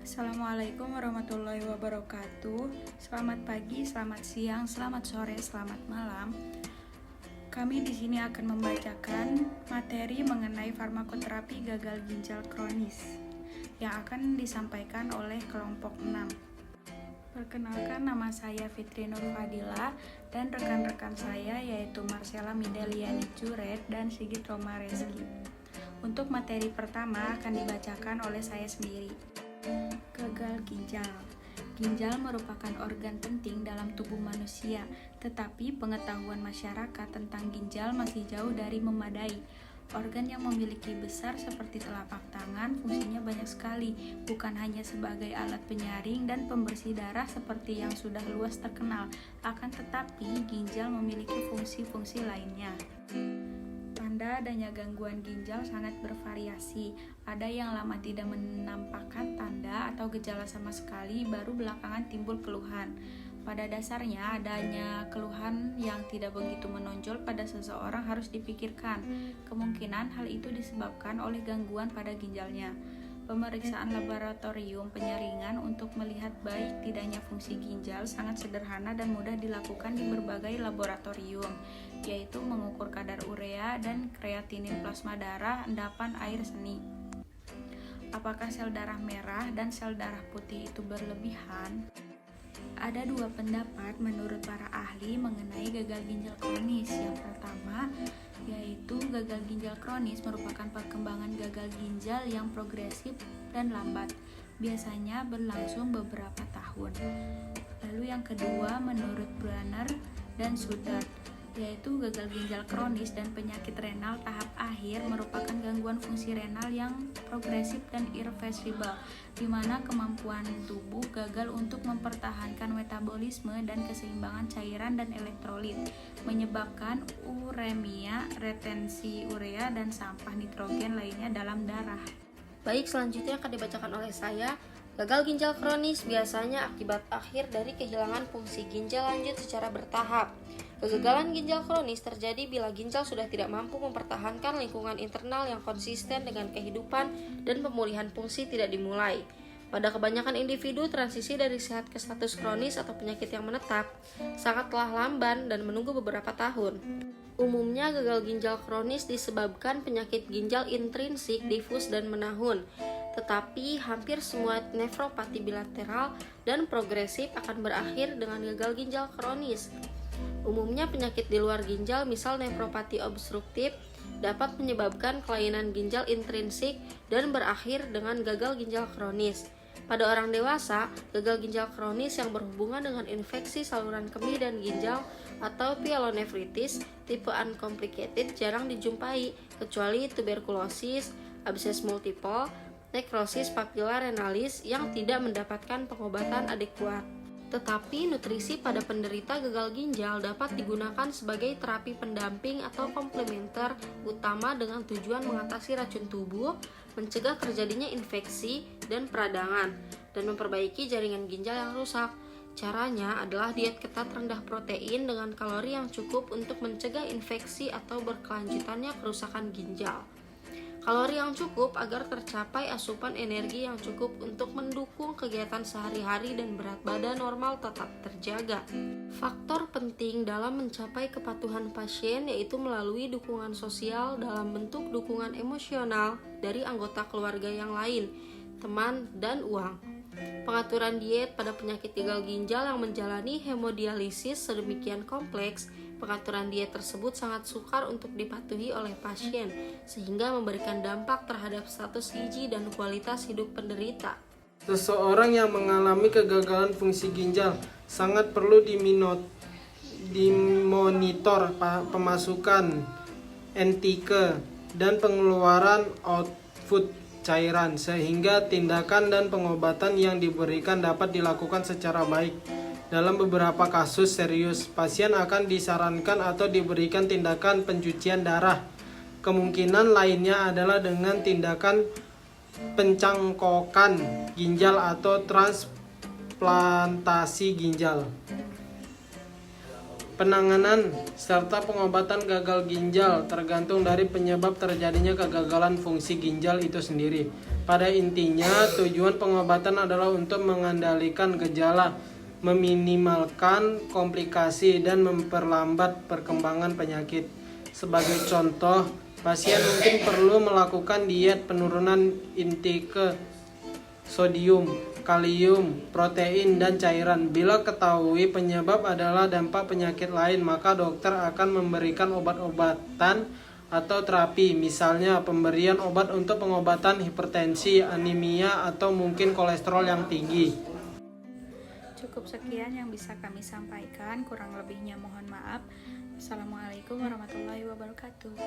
Assalamualaikum warahmatullahi wabarakatuh. Selamat pagi, selamat siang, selamat sore, selamat malam. Kami di sini akan membacakan materi mengenai farmakoterapi gagal ginjal kronis yang akan disampaikan oleh kelompok 6. Perkenalkan, nama saya Fitri Nur Fadila dan rekan-rekan saya yaitu Marcella Mideliani Curet dan Sigit Roma Reski. Untuk materi pertama akan dibacakan oleh saya sendiri. Gagal ginjal. Ginjal merupakan organ penting dalam tubuh manusia, tetapi pengetahuan masyarakat tentang ginjal masih jauh dari memadai. Organ yang memiliki besar seperti telapak tangan fungsinya banyak sekali, bukan hanya sebagai alat penyaring dan pembersih darah seperti yang sudah luas terkenal, akan tetapi ginjal memiliki fungsi-fungsi lainnya. Tanda adanya gangguan ginjal sangat bervariasi. Ada yang lama tidak menampakkan tanda atau gejala sama sekali, baru belakangan timbul keluhan. Pada dasarnya, adanya keluhan yang tidak begitu menonjol pada seseorang harus dipikirkan. Kemungkinan hal itu disebabkan oleh gangguan pada ginjalnya. Pemeriksaan laboratorium penyaringan untuk melihat baik tidaknya fungsi ginjal sangat sederhana dan mudah dilakukan di berbagai laboratorium, yaitu mengukur kadar urea dan kreatinin plasma darah, endapan air seni. Apakah sel darah merah dan sel darah putih itu berlebihan? Ada dua pendapat menurut para ahli mengenai gagal ginjal kronis. Yang pertama, yaitu gagal ginjal kronis merupakan perkembangan gagal ginjal yang progresif dan lambat, biasanya berlangsung beberapa tahun. Lalu yang kedua, menurut Brunner dan Suddart, yaitu gagal ginjal kronis dan penyakit renal tahap akhir merupakan gangguan fungsi renal yang progresif dan irreversibel, di mana kemampuan tubuh gagal untuk mempertahankan metabolisme dan keseimbangan cairan dan elektrolit, menyebabkan uremia, retensi urea, dan sampah nitrogen lainnya dalam darah. Baik, selanjutnya akan dibacakan oleh saya. Gagal ginjal kronis biasanya akibat akhir dari kehilangan fungsi ginjal lanjut secara bertahap. Kegagalan ginjal kronis terjadi bila ginjal sudah tidak mampu mempertahankan lingkungan internal yang konsisten dengan kehidupan dan pemulihan fungsi tidak dimulai. Pada kebanyakan individu, transisi dari sehat ke status kronis atau penyakit yang menetap sangatlah lamban dan menunggu beberapa tahun. Umumnya gagal ginjal kronis disebabkan penyakit ginjal intrinsik, difus, dan menahun. Tetapi hampir semua nefropati bilateral dan progresif akan berakhir dengan gagal ginjal kronis. Umumnya penyakit di luar ginjal, misal nefropati obstruktif, dapat menyebabkan kelainan ginjal intrinsik dan berakhir dengan gagal ginjal kronis. Pada orang dewasa, gagal ginjal kronis yang berhubungan dengan infeksi saluran kemih dan ginjal atau pyelonefritis tipe uncomplicated jarang dijumpai, kecuali tuberkulosis, abses multiple, nekrosis papilla renalis yang tidak mendapatkan pengobatan adekuat. Tetapi nutrisi pada penderita gagal ginjal dapat digunakan sebagai terapi pendamping atau komplementer utama dengan tujuan mengatasi racun tubuh, mencegah terjadinya infeksi dan peradangan, dan memperbaiki jaringan ginjal yang rusak. Caranya adalah diet ketat rendah protein dengan kalori yang cukup untuk mencegah infeksi atau berkelanjutannya kerusakan ginjal. Kalori yang cukup agar tercapai asupan energi yang cukup untuk mendukung kegiatan sehari-hari dan berat badan normal tetap terjaga. Faktor penting dalam mencapai kepatuhan pasien yaitu melalui dukungan sosial dalam bentuk dukungan emosional dari anggota keluarga yang lain, teman, dan uang. Pengaturan diet pada penyakit gagal ginjal yang menjalani hemodialisis sedemikian kompleks, pengaturan diet tersebut sangat sukar untuk dipatuhi oleh pasien, sehingga memberikan dampak terhadap status gizi dan kualitas hidup penderita. Seseorang yang mengalami kegagalan fungsi ginjal sangat perlu dimonitor pemasukan NTK dan pengeluaran output cairan, sehingga tindakan dan pengobatan yang diberikan dapat dilakukan secara baik. Dalam beberapa kasus serius, pasien akan disarankan atau diberikan tindakan pencucian darah. Kemungkinan lainnya adalah dengan tindakan pencangkokan ginjal atau transplantasi ginjal. Penanganan serta pengobatan gagal ginjal tergantung dari penyebab terjadinya kegagalan fungsi ginjal itu sendiri. Pada intinya, tujuan pengobatan adalah untuk mengendalikan gejala, meminimalkan komplikasi, dan memperlambat perkembangan penyakit. Sebagai contoh, pasien mungkin perlu melakukan diet penurunan intake sodium, kalium, protein, dan cairan. Bila ketahui penyebab adalah dampak penyakit lain, maka dokter akan memberikan obat-obatan atau terapi, misalnya pemberian obat untuk pengobatan hipertensi, anemia, atau mungkin kolesterol yang tinggi. Cukup sekian yang bisa kami sampaikan, kurang lebihnya mohon maaf. Assalamualaikum warahmatullahi wabarakatuh.